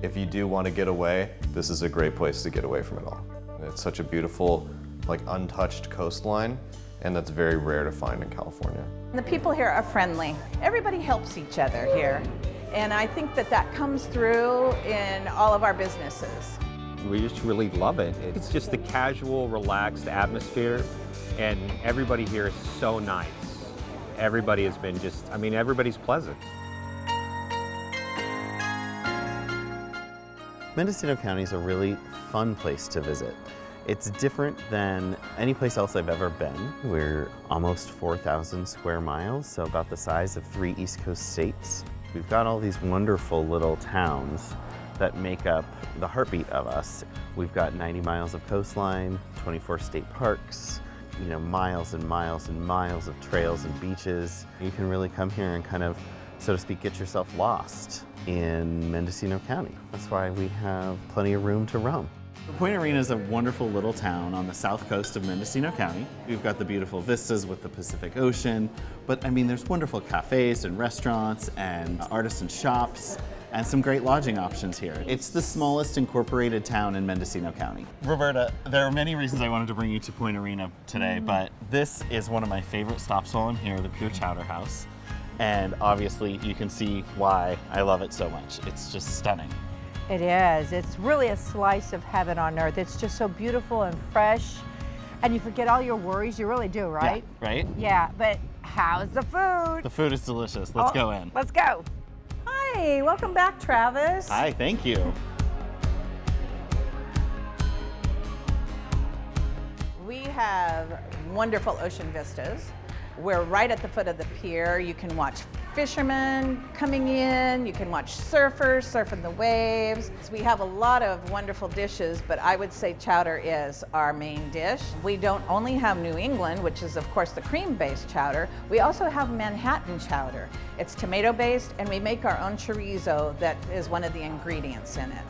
if you do want to get away, this is a great place to get away from it all. It's such a beautiful, like untouched coastline, and that's very rare to find in California. The people here are friendly. Everybody helps each other here. And I think that that comes through in all of our businesses. We just really love it. It's just the casual, relaxed atmosphere, and everybody here is so nice. Everybody has been everybody's pleasant. Mendocino County is a really fun place to visit. It's different than any place else I've ever been. We're almost 4,000 square miles, so about the size of 3 East Coast states. We've got all these wonderful little towns that make up the heartbeat of us. We've got 90 miles of coastline, 24 state parks, miles and miles and miles of trails and beaches. You can really come here and kind of, so to speak, get yourself lost in Mendocino County. That's why we have plenty of room to roam. Point Arena is a wonderful little town on the south coast of Mendocino County. We've got the beautiful vistas with the Pacific Ocean, but there's wonderful cafes and restaurants and artisan shops and some great lodging options here. It's the smallest incorporated town in Mendocino County. Roberta, there are many reasons I wanted to bring you to Point Arena today, but this is one of my favorite stops while I'm here, the Pure Chowder House. And obviously you can see why I love it so much. It's just stunning. It is. It's really a slice of heaven on earth. It's just so beautiful and fresh. And you forget all your worries. You really do, right? Yeah, right? Yeah, but how's the food? The food is delicious. Let's go in. Let's go. Hi, welcome back, Travis. Hi, thank you. We have wonderful ocean vistas. We're right at the foot of the pier. You can watch fishermen coming in. You can watch surfers surfing the waves. We have a lot of wonderful dishes, but I would say chowder is our main dish. We don't only have New England, which is of course the cream-based chowder. We also have Manhattan chowder. It's tomato-based, and we make our own chorizo that is one of the ingredients in it.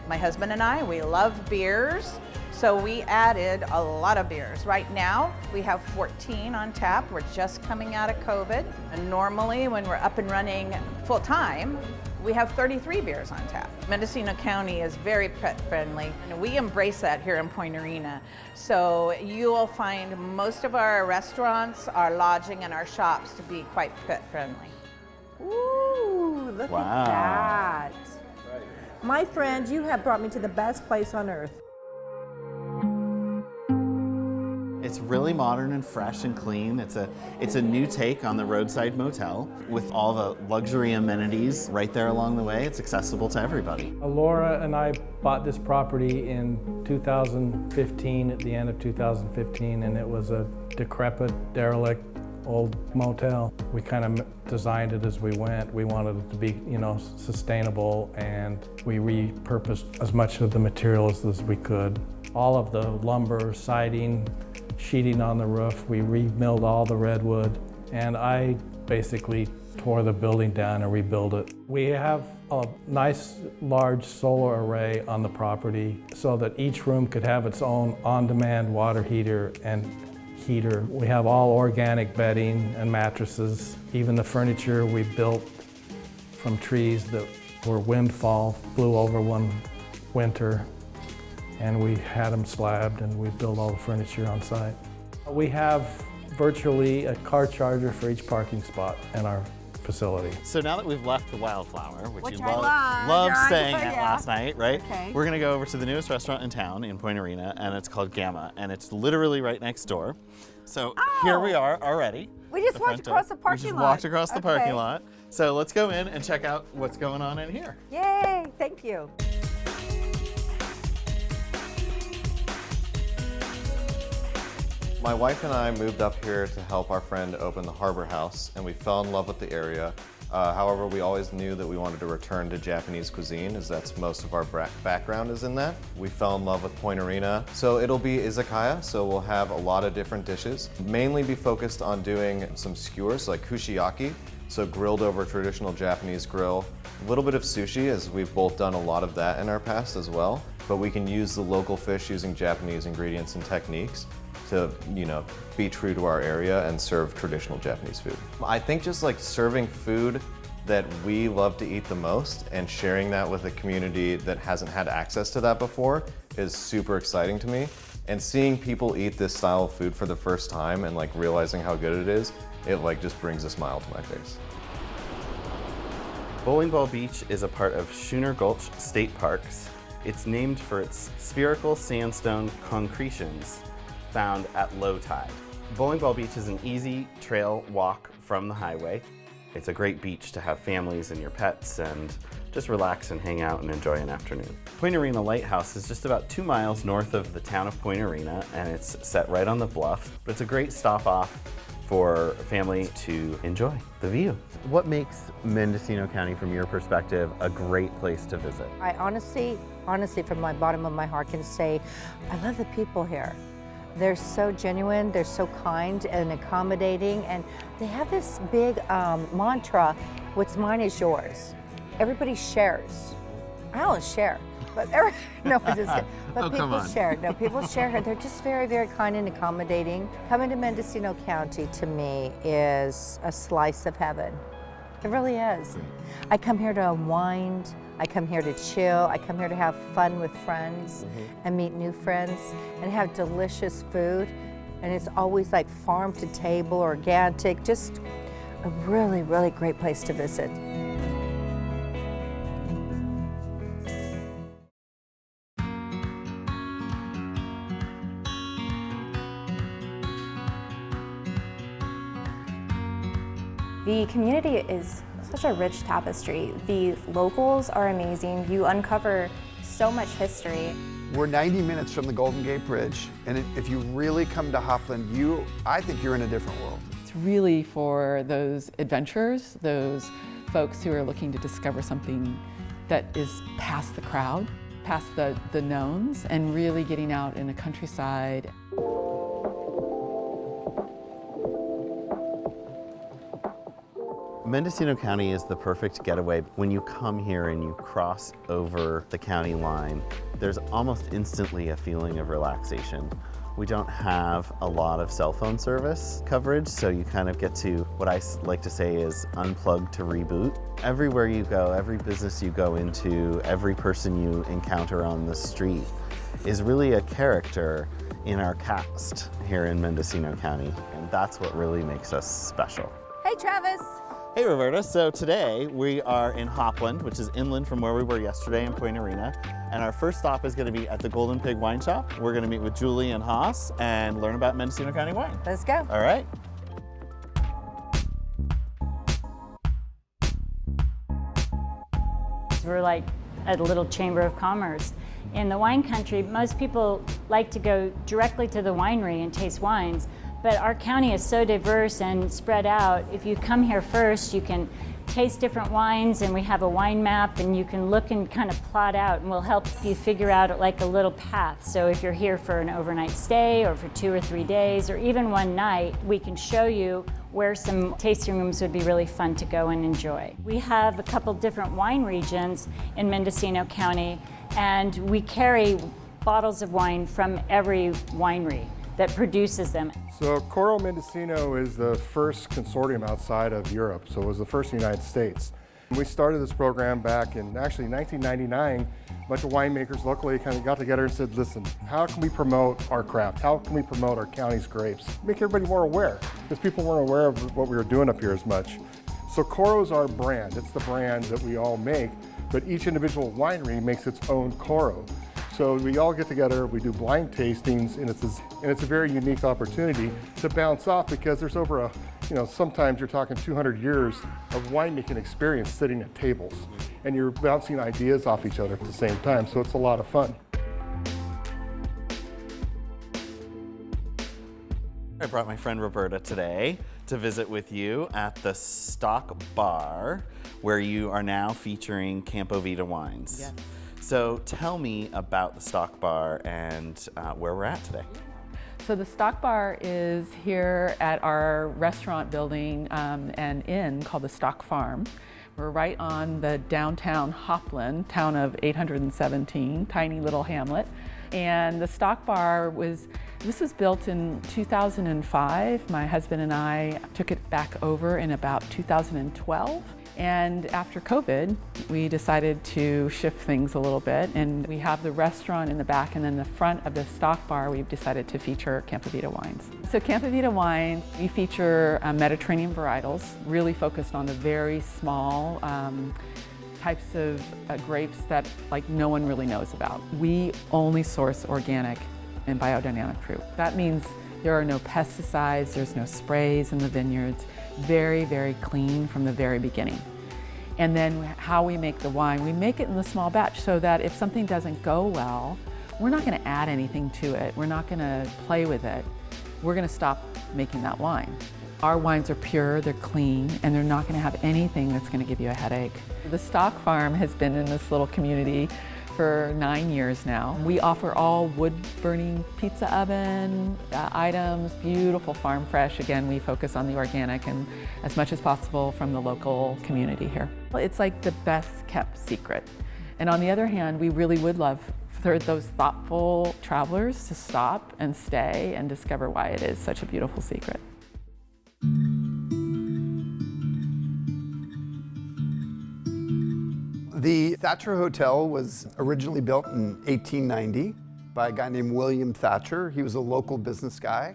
My husband and I, we love beers. So we added a lot of beers. Right now, we have 14 on tap. We're just coming out of COVID. And normally, when we're up and running full time, we have 33 beers on tap. Mendocino County is very pet friendly, and we embrace that here in Point Arena. So you will find most of our restaurants, our lodging, and our shops to be quite pet friendly. Ooh, look at that. My friend, you have brought me to the best place on earth. It's really modern and fresh and clean. It's a new take on the roadside motel with all the luxury amenities right there along the way. It's accessible to everybody. Laura and I bought this property in 2015, at the end of 2015, and it was a decrepit, derelict old motel. We kind of designed it as we went. We wanted it to be, sustainable, and we repurposed as much of the materials as we could. All of the lumber, siding, sheeting on the roof, we remilled all the redwood, and I basically tore the building down and rebuilt it. We have a nice large solar array on the property so that each room could have its own on-demand water heater and heater. We have all organic bedding and mattresses. Even the furniture we built from trees that were windfall, blew over one winter, and we had them slabbed, and we built all the furniture on site. We have virtually a car charger for each parking spot in our facility. So now that we've left the Wildflower, which you I loved love. staying at Yeah. last night, right? Okay. We're gonna go over to the newest restaurant in town in Point Arena, and it's called Gamma, and it's literally right next door. So here we are already. We just walked across the parking lot. We just walked across the parking Okay. lot. So let's go in and check out what's going on in here. Yay, thank you. My wife and I moved up here to help our friend open the Harbor House, and we fell in love with the area. However, we always knew that we wanted to return to Japanese cuisine, as that's most of our background is in that. We fell in love with Point Arena. So it'll be izakaya, so we'll have a lot of different dishes. Mainly be focused on doing some skewers, like kushiyaki, so grilled over traditional Japanese grill. A little bit of sushi, as we've both done a lot of that in our past as well. But we can use the local fish using Japanese ingredients and techniques to, be true to our area and serve traditional Japanese food. I think just like serving food that we love to eat the most, and sharing that with a community that hasn't had access to that before is super exciting to me. And seeing people eat this style of food for the first time and like realizing how good it is, it like just brings a smile to my face. Bowling Ball Beach is a part of Schooner Gulch State Parks. It's named for its spherical sandstone concretions found at low tide. Bowling Ball Beach is an easy trail walk from the highway. It's a great beach to have families and your pets and just relax and hang out and enjoy an afternoon. Point Arena Lighthouse is just about 2 miles north of the town of Point Arena, and it's set right on the bluff. But it's a great stop off for a family to enjoy the view. What makes Mendocino County, from your perspective, a great place to visit? I honestly, from my bottom of my heart can say, I love the people here. They're so genuine, they're so kind and accommodating, and they have this big mantra, what's mine is yours. Everybody shares. I don't share, but no, I'm just kidding. But people share. No, people share here. They're just very, very kind and accommodating. Coming to Mendocino County, to me, is a slice of heaven. It really is. I come here to unwind. I come here to chill. I come here to have fun with friends and meet new friends and have delicious food. And it's always like farm to table, organic, just a really, really great place to visit. The community is such a rich tapestry. The locals are amazing. You uncover so much history. We're 90 minutes from the Golden Gate Bridge, and if you really come to Hopland, I think you're in a different world. It's really for those adventurers, those folks who are looking to discover something that is past the crowd, past the knowns, and really getting out in the countryside. Mendocino County is the perfect getaway. When you come here and you cross over the county line, there's almost instantly a feeling of relaxation. We don't have a lot of cell phone service coverage, so you kind of get to, what I like to say is, unplug to reboot. Everywhere you go, every business you go into, every person you encounter on the street is really a character in our cast here in Mendocino County, and that's what really makes us special. Hey, Travis. Hey Roberta, so today we are in Hopland, which is inland from where we were yesterday in Point Arena, and our first stop is going to be at the Golden Pig Wine Shop. We're going to meet with Julie and Haas and learn about Mendocino County wine. Let's go. All right. We're like a little chamber of commerce. In the wine country, most people like to go directly to the winery and taste wines. But our county is so diverse and spread out. If you come here first, you can taste different wines, and we have a wine map, and you can look and kind of plot out, and we'll help you figure out like a little path. So if you're here for an overnight stay or for 2 or 3 days or even one night, we can show you where some tasting rooms would be really fun to go and enjoy. We have a couple different wine regions in Mendocino County, and we carry bottles of wine from every winery that produces them. So Coro Mendocino is the first consortium outside of Europe, so it was the first in the United States. We started this program back in actually 1999. A bunch of winemakers locally kind of got together and said, listen, how can we promote our craft? How can we promote our county's grapes? Make everybody more aware, because people weren't aware of what we were doing up here as much. So Coro is our brand. It's the brand that we all make, but each individual winery makes its own Coro. So we all get together, we do blind tastings, and it's a very unique opportunity to bounce off, because there's over sometimes you're talking 200 years of winemaking experience sitting at tables, and you're bouncing ideas off each other at the same time, so it's a lot of fun. I brought my friend Roberta today to visit with you at the Stock Bar, where you are now featuring Campavito Wines. Yes. So tell me about the Stock Bar and where we're at today. So the Stock Bar is here at our restaurant building and inn called the Stock Farm. We're right on the downtown Hopland, town of 817, tiny little hamlet. And the Stock Bar was built in 2005. My husband and I took it back over in about 2012. And after COVID, we decided to shift things a little bit, and we have the restaurant in the back, and then the front of the stock bar, we've decided to feature Campavito Wines. So Campavito Wines, we feature Mediterranean varietals, really focused on the very small types of grapes that like no one really knows about. We only source organic and biodynamic fruit. That means there are no pesticides, there's no sprays in the vineyards. Very, very clean from the very beginning. And then how we make the wine, we make it in the small batch so that if something doesn't go well, we're not going to add anything to it. We're not going to play with it. We're going to stop making that wine. Our wines are pure, they're clean, and they're not going to have anything that's going to give you a headache. The stock farm has been in this little community for 9 years now. We offer all wood-burning pizza oven items, beautiful farm fresh. Again, we focus on the organic and as much as possible from the local community here. It's like the best kept secret. And on the other hand, we really would love for those thoughtful travelers to stop and stay and discover why it is such a beautiful secret. The Thatcher Hotel was originally built in 1890 by a guy named William Thatcher. He was a local business guy,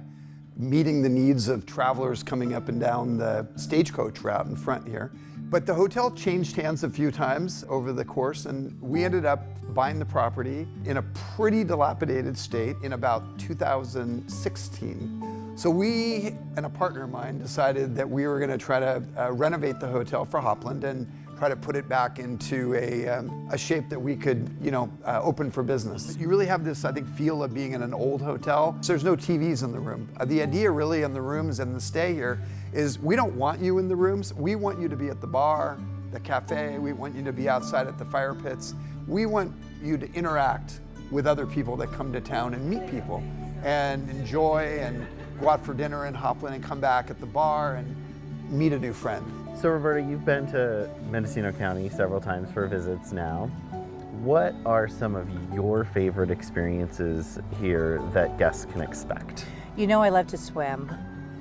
meeting the needs of travelers coming up and down the stagecoach route in front here. But the hotel changed hands a few times over the course, and we ended up buying the property in a pretty dilapidated state in about 2016. So we and a partner of mine decided that we were going to try to renovate the hotel for Hopland and try to put it back into a shape that we could, open for business. You really have this, I think, feel of being in an old hotel. So there's no TVs in the room. The idea really in the rooms and the stay here is we don't want you in the rooms. We want you to be at the bar, the cafe. We want you to be outside at the fire pits. We want you to interact with other people that come to town and meet people and enjoy and go out for dinner in Hopland and come back at the bar and meet a new friend. So Roberta, you've been to Mendocino County several times for visits now. What are some of your favorite experiences here that guests can expect? You know I love to swim,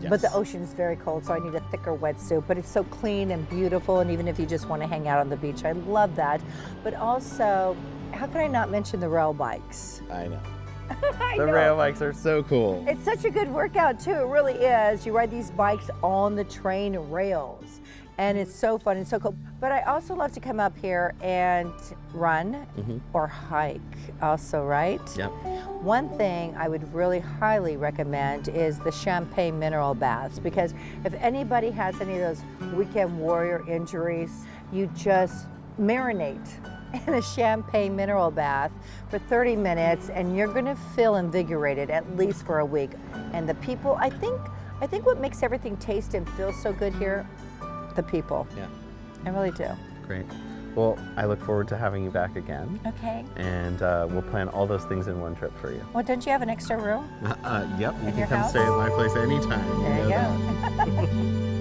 Yes. but the ocean is very cold, so I need a thicker wetsuit, but it's so clean and beautiful, and even if you just want to hang out on the beach, I love that. But also, how can I not mention the rail bikes? I know. I The know. rail bikes are so cool. It's such a good workout too, it really is. You ride these bikes on the train rails, and it's so fun and so cool. But I also love to come up here and run or hike also, right? Yep. One thing I would really highly recommend is the Champagne mineral baths, because if anybody has any of those weekend warrior injuries, you just marinate in a Champagne mineral bath for 30 minutes and you're gonna feel invigorated at least for a week. And the people, I think what makes everything taste and feel so good here, the people. Yeah. I really do. Great. Well, I look forward to having you back again. Okay. And we'll plan all those things in one trip for you. Well, don't you have an extra room? Yep, you In can your come house? stay at my place anytime. There you know go. that.